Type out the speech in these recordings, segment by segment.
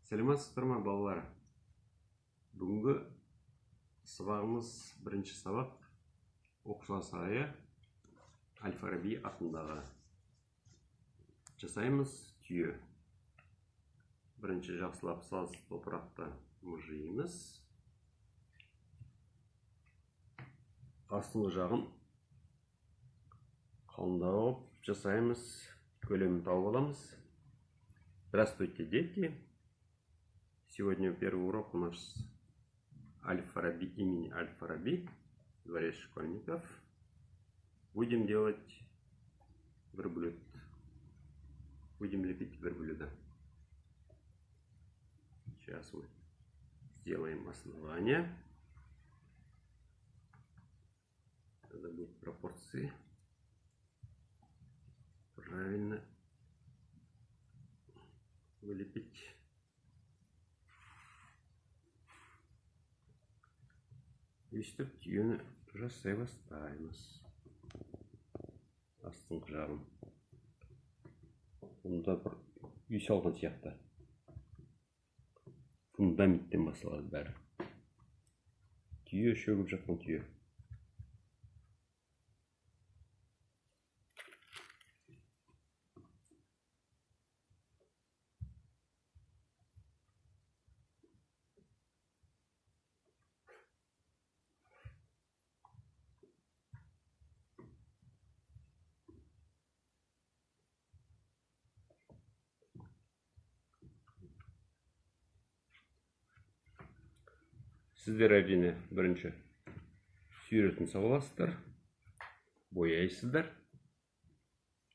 Сәлеметсіздер ме балалар? Бүгінгі сабағымыз бірінші сабақ оқушылар сарайы Әл-Фараби атындағы. Жасаймыз түйе. Бірінші жақсылап саз топырақты мұжимыз. Астыңғы жағын қалыңдап жасаймыз. Көлемін тауып аламыз. Здравствуйте, дети! Сегодня первый урок у нас Аль-Фараби, имени Аль-Фараби, дворец школьников. Будем делать верблюд. Будем лепить верблюда. Сейчас мы сделаем основание. Надо будет пропорции правильно вылепить. Өстіп түйені жасай бастаймыз. Астыңғы жағын. Бұнда бір үй салған сияқты. Фундаменттен басталады бәрі. Түйе, шөгіп жатқан түйе. Сіздер әрине бірінші сүйретін саласыздар, бояйсыздар,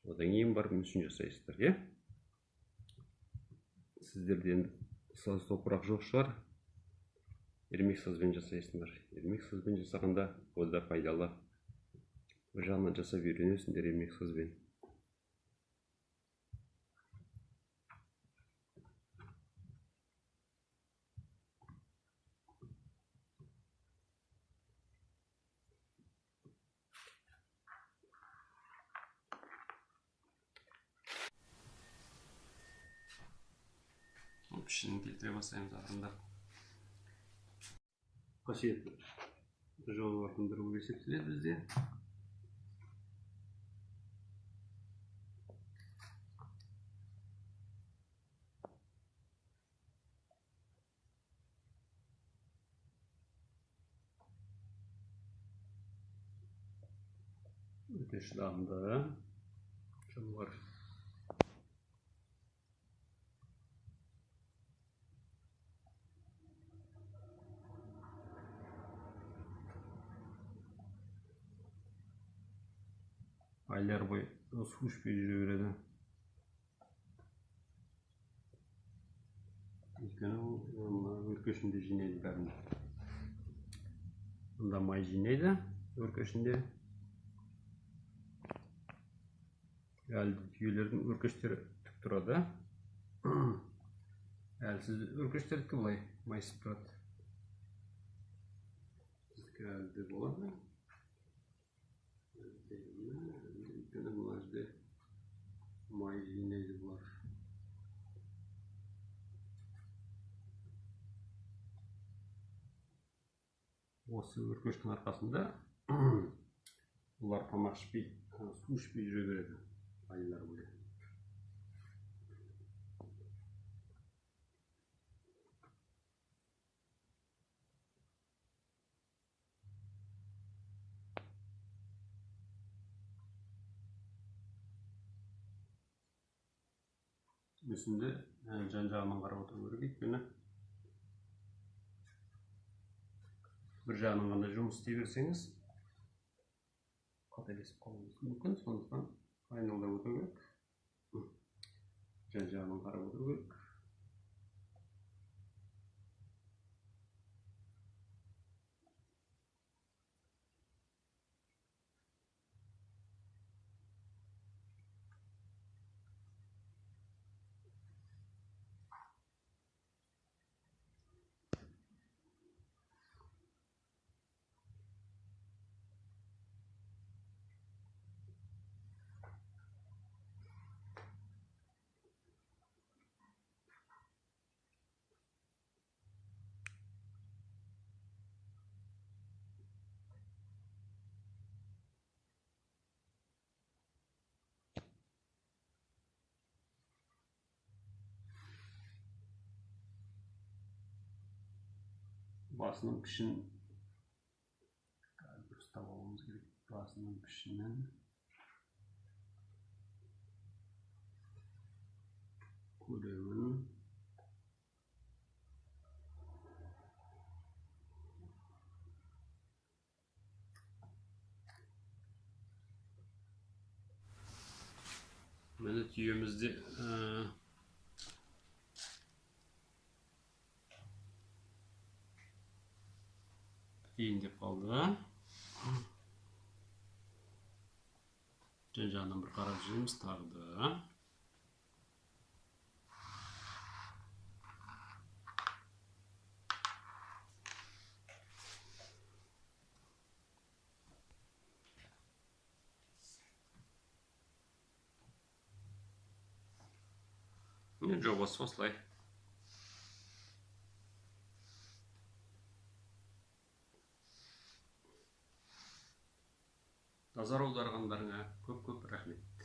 одан кейін барып мүсін жасайсыздар, е? Сіздерден саз топырақ жоқ шығар, ермек сазбен жасайсыңдар. Ермек сазбен жасағанда ол да пайдалы. Бір жағынан жасап үйренесіңдер ермек сазбен. Пішінін келтіре бастаймыз ақырындап. Қасиетті жануардың бірі болып есептеледі бізде. Өте шыдамды жануар. Айлар бойы су ішпей жүре береді. Өйткені өркешінде жинайды бәрін. Мұнда май жинайды өркешінде. Әлді түйелердің өркештері тік тұрады. Әлсіз өркештердікі бұлай майысып тұрады. Әлді болады. Өйткені бұл жерде май жинайды бұлар. Осы өркештің арқасында бұлар тамақ ішпей, су ішпей жүре береді айлар бойы. Мүсінде жан-жағынан қарап отыру керек, өйткені бір жағынан ғана жұмыс істей берсеңіз, қателесіп қалуыңыз мүмкін, сондықтан айналдырып отыру керек. Жан-жағынан қарап отыру керек. басының пішін дұрыс табуымыз керек. Басының пішінін көремін. Міне түйемізде дейіндеп қалды. Жан жағынан бір қарап жүреміз тағы да. Жобасы осылай. Назар аударғандарыңа көп рахмет.